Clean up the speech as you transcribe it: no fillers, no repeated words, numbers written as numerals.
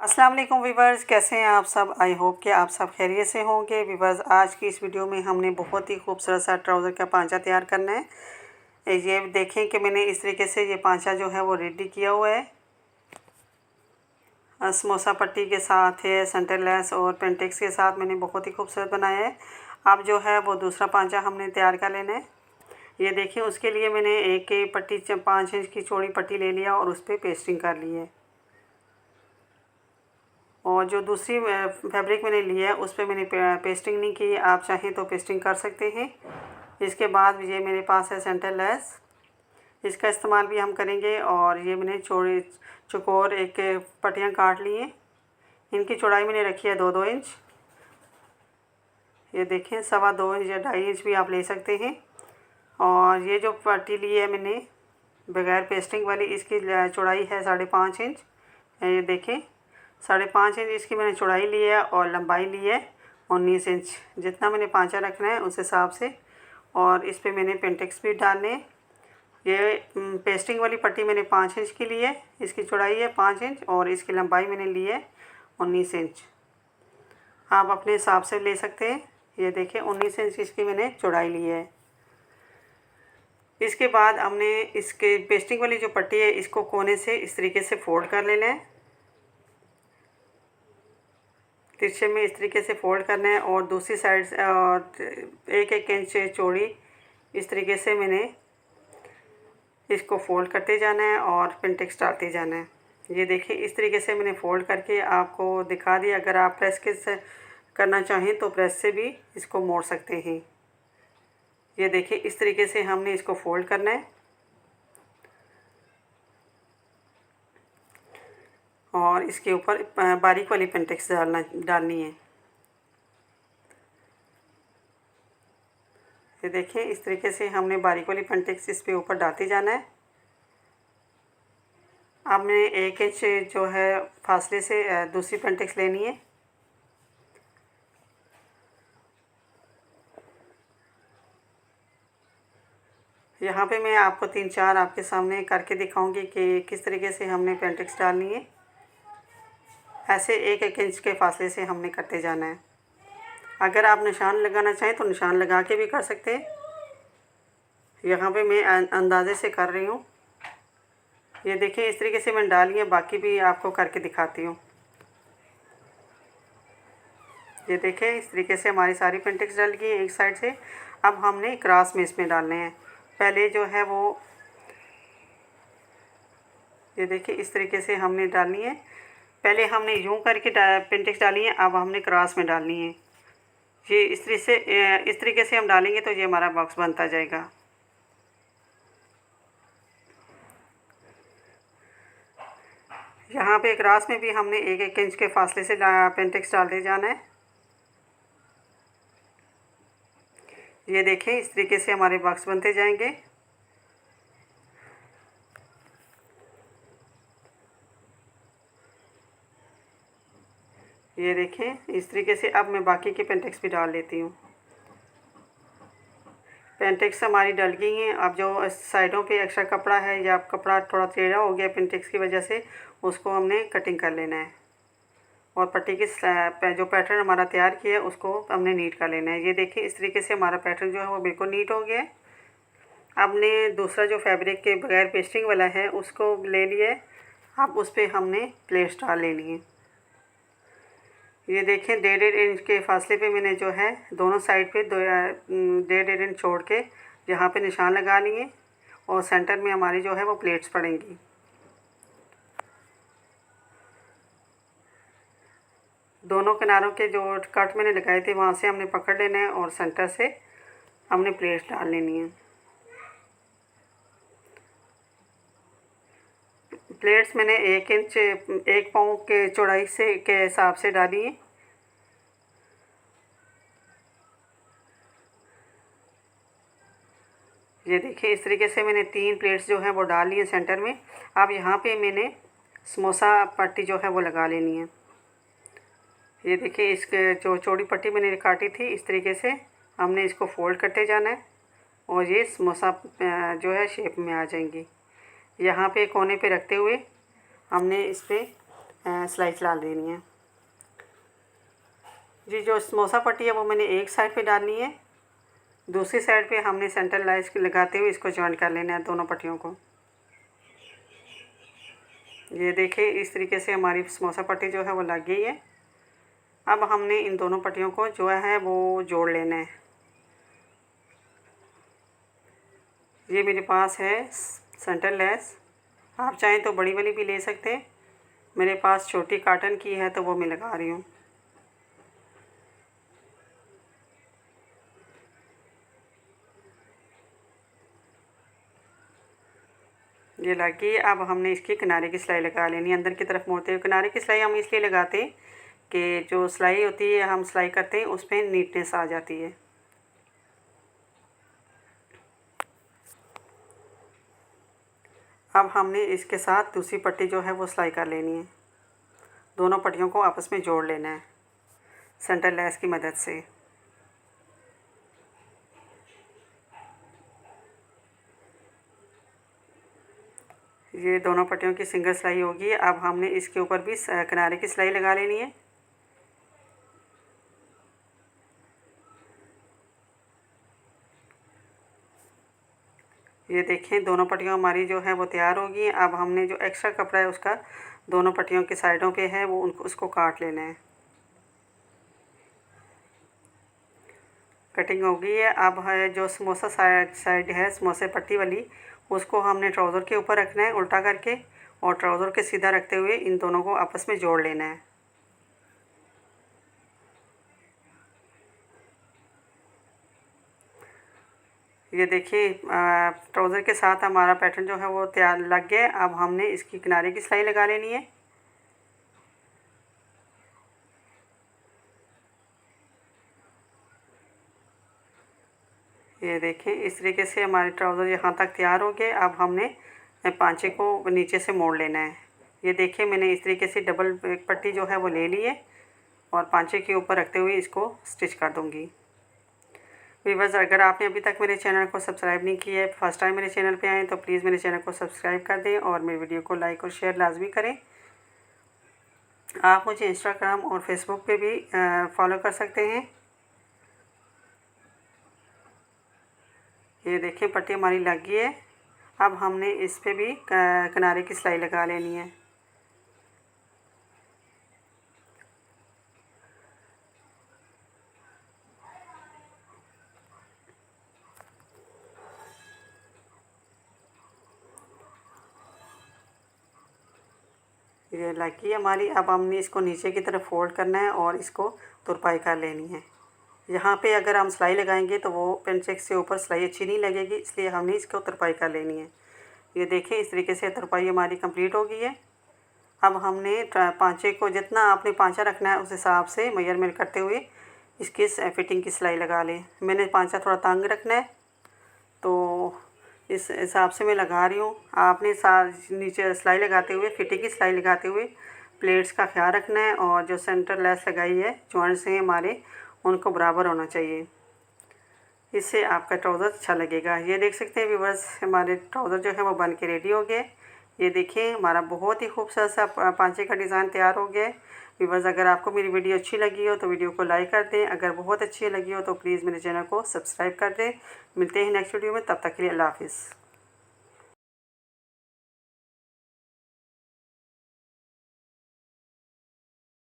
अस्सलाम वालेकुम वीवर्स, कैसे हैं आप सब। आई होप कि आप सब खैरियत से होंगे। वीवर्स, आज की इस वीडियो में हमने बहुत ही खूबसूरत सा ट्राउज़र का पांचा तैयार करना है। ये देखें कि मैंने इस तरीके से ये पांचा जो है वो रेडी किया हुआ है। समोसा पट्टी के साथ है, सेंटर लेस और पेंटेक्स के साथ मैंने बहुत ही खूबसूरत बनाया है। अब जो है वो दूसरा पांचा हमने तैयार कर लेना है। ये देखिए, उसके लिए मैंने एक पट्टी 5 इंच की चौड़ी पट्टी ले लिया और उस पर पेस्टिंग कर ली है। और जो दूसरी फैब्रिक मैंने लिया है उस पर मैंने पेस्टिंग नहीं की। आप चाहें तो पेस्टिंग कर सकते हैं। इसके बाद ये मेरे पास है सेंटर लेस, इसका इस्तेमाल भी हम करेंगे। और ये मैंने चौड़ी चौकोर एक पट्टियाँ काट ली हैं। इनकी चौड़ाई मैंने रखी है 2-2 इंच। ये देखें, 2.25 इंच या 2.5 इंच भी आप ले सकते हैं। और ये जो पट्टी ली है मैंने बगैर पेस्टिंग वाली, इसकी चौड़ाई है 5.5 इंच। ये देखें, 5.5 इंच इसकी मैंने चौड़ाई ली है और लंबाई ली है 19 इंच। जितना मैंने पांचा रखना है उस हिसाब से। और इस पे मैंने पेंटेक्स भी डालने हैं। ये पेस्टिंग वाली पट्टी मैंने 5 इंच की ली है, इसकी चौड़ाई है 5 इंच और इसकी लंबाई मैंने ली है 19 इंच। आप अपने हिसाब से ले सकते हैं। ये देखें, 19 इंच इसकी मैंने चौड़ाई ली है। इसके बाद हमने इसके पेस्टिंग वाली जो पट्टी है इसको कोने से इस तरीके से फोल्ड कर लेना है। तिरछे में इस तरीके से फोल्ड करना है और दूसरी साइड से और 1-1 इंच चौड़ी इस तरीके से मैंने इसको फोल्ड करते जाना है और पेंटेक्स डालते जाना है। ये देखिए, इस तरीके से मैंने फोल्ड करके आपको दिखा दिया। अगर आप प्रेस के से करना चाहें तो प्रेस से भी इसको मोड़ सकते हैं। ये देखिए, इस तरीके से हमने इसको फोल्ड करना है और इसके ऊपर बारीक वाली पेंटेक्स डालनी है। ये देखिए, इस तरीके से हमने बारीक वाली पेंटेक्स इस पे ऊपर डालते जाना है। अब मैंने 1 इंच जो है फासले से दूसरी पेंटेक्स लेनी है। यहाँ पे मैं आपको 3-4 आपके सामने करके दिखाऊंगी कि किस तरीके से हमने पेंटेक्स डालनी है। ऐसे 1-1 इंच के फासले से हमने करते जाना है। अगर आप निशान लगाना चाहें तो निशान लगा के भी कर सकते हैं। यहाँ पे मैं अंदाजे से कर रही हूँ। ये देखिए, इस तरीके से मैंने डाली है, बाकी भी आपको करके दिखाती हूँ। ये देखें, इस तरीके से हमारी सारी पेंटेक्स डल गई एक साइड से। अब हमने क्रॉस में इसमें डालने हैं। पहले जो है वो, ये देखिए, इस तरीके से हमने डालनी है। पहले हमने यूं करके पेंटेक्स डाली है, अब हमने क्रॉस में डालनी है। ये इस तरीके से हम डालेंगे तो ये हमारा बॉक्स बनता जाएगा। यहाँ पे क्रॉस में भी हमने 1-1 इंच के फासले से पेंटेक्स डालते जाना है। ये देखें, इस तरीके से हमारे बॉक्स बनते जाएंगे। ये देखें, इस तरीके से अब मैं बाकी के पेंटेक्स भी डाल लेती हूँ। पेंटेक्स हमारी डल गई हैं। अब जो साइडों पे एक्स्ट्रा कपड़ा है या कपड़ा थोड़ा टेढ़ा हो गया पेंटेक्स की वजह से, उसको हमने कटिंग कर लेना है। और पट्टी की जो पैटर्न हमारा तैयार किया है उसको हमने नीट कर लेना है। ये देखिए, इस तरीके से हमारा पैटर्न जो है वो बिल्कुल नीट हो गया है। अब ने दूसरा जो फैब्रिक के बगैर पेस्टिंग वाला है उसको ले लिया है। अब उस पर हमने प्लेट्स डाल लेनी है। ये देखें, 1.5 इंच के फासले पे मैंने जो है दोनों साइड पे 1.5 इंच छोड़ के यहाँ पे निशान लगा लिए और सेंटर में हमारी जो है वो प्लेट्स पड़ेंगी। दोनों किनारों के जो कट मैंने लगाए थे वहाँ से हमने पकड़ लेना है और सेंटर से हमने प्लेट्स डाल लेनी है। प्लेट्स मैंने 1 इंच 1 पाँव के चौड़ाई से के हिसाब से डाली है। ये देखिए, इस तरीके से मैंने 3 प्लेट्स जो हैं वो डाल ली है सेंटर में। अब यहाँ पे मैंने समोसा पट्टी जो है वो लगा लेनी है। ये देखिए, इसके जो चौड़ी पट्टी मैंने काटी थी इस तरीके से हमने इसको फोल्ड करते जाना है और ये समोसा जो है शेप में आ जाएंगी। यहाँ पे कोने पे रखते हुए हमने इस पर सिलाई चला देनी है जी। जो समोसा पट्टी है वो मैंने एक साइड पे डालनी है, दूसरी साइड पे हमने सेंटर लेस लगाते हुए इसको जॉइंट कर लेना है दोनों पट्टियों को। ये देखिए इस तरीके से हमारी समोसा पट्टी जो है वो लग गई है। अब हमने इन दोनों पट्टियों को जो है वो जोड़ लेना है। ये मेरे पास है सेंटर लेस, आप चाहें तो बड़ी वाली भी ले सकते हैं। मेरे पास छोटी कॉटन की है तो वो मैं लगा रही हूँ। ये लग गई। अब हमने इसकी किनारे की सिलाई लगा लेनी है, अंदर की तरफ मोड़ते हुए। किनारे की सिलाई हम इसलिए लगाते हैं कि जो सिलाई होती है हम सिलाई करते हैं उस पर नीटनेस आ जाती है। अब हमने इसके साथ दूसरी पट्टी जो है वो सिलाई कर लेनी है। दोनों पट्टियों को आपस में जोड़ लेना है सेंटर लेस की मदद से। ये दोनों पट्टियों की सिंगल सिलाई होगी। अब हमने इसके ऊपर भी किनारे की सिलाई लगा लेनी है। ये देखें दोनों पट्टियाँ हमारी जो है वो तैयार होगी। अब हमने जो एक्स्ट्रा कपड़ा है उसका दोनों पट्टियों के साइडों पे है वो उसको काट लेना है। कटिंग हो गई है। अब है जो समोसा साइड है समोसे पट्टी वाली, उसको हमने ट्राउज़र के ऊपर रखना है उल्टा करके, और ट्राउज़र के सीधा रखते हुए इन दोनों को आपस में जोड़ लेना है। ये देखिए ट्राउज़र के साथ हमारा पैटर्न जो है वो तैयार लग गया। अब हमने इसकी किनारे की सिलाई लगा लेनी है। ये देखें इस तरीके से हमारे ट्राउज़र यहाँ तक तैयार हो गए। अब हमने पांचे को नीचे से मोड़ लेना है। ये देखिए मैंने इस तरीके से डबल पट्टी जो है वो ले ली है और पांचे के ऊपर रखते हुए इसको स्टिच कर दूँगी। व्यूअर्स, अगर आपने अभी तक मेरे चैनल को सब्सक्राइब नहीं किया है, फर्स्ट टाइम मेरे चैनल पे आए तो प्लीज़ मेरे चैनल को सब्सक्राइब कर दें और मेरे वीडियो को लाइक और शेयर लाजमी करें। आप मुझे इंस्टाग्राम और फेसबुक पे भी फॉलो कर सकते हैं। ये देखिए पट्टी हमारी लग गई है। अब हमने इस पे भी किनारे की सिलाई लगा लेनी है। ये लग गई हमारी। अब हमने इसको नीचे की तरफ फोल्ड करना है और इसको तुरपाई कर लेनी है। यहाँ पे अगर हम सिलाई लगाएंगे तो वो पेंचेक से ऊपर सिलाई अच्छी नहीं लगेगी, इसलिए हमने इसको तुरपाई कर लेनी है। ये देखें इस तरीके से तुरपाई हमारी कंप्लीट हो गई है। अब हमने पांचे को जितना आपने पांचा रखना है उस हिसाब से मेजरमेंट करते हुए इसकी फिटिंग की सिलाई लगा लें। मैंने पांचा थोड़ा तंग रखना है तो इस हिसाब से मैं लगा रही हूँ। आपने नीचे सिलाई लगाते हुए फिटिंग की सिलाई लगाते हुए प्लेट्स का ख्याल रखना है और जो सेंटर लेस लगाई है जॉइंट से हमारे उनको बराबर होना चाहिए, इससे आपका ट्राउज़र अच्छा लगेगा। ये देख सकते हैं व्यूअर्स हमारे ट्राउज़र जो है वो बन के रेडी हो गए। ये देखिए हमारा बहुत ही खूबसूरत सा पांचे का डिज़ाइन तैयार हो गया है। व्यूअर्स, अगर आपको मेरी वीडियो अच्छी लगी हो तो वीडियो को लाइक कर दें, अगर बहुत अच्छी लगी हो तो प्लीज़ मेरे चैनल को सब्सक्राइब कर दें। मिलते हैं नेक्स्ट वीडियो में, तब तक के लिए अल्लाह हाफ़िज़।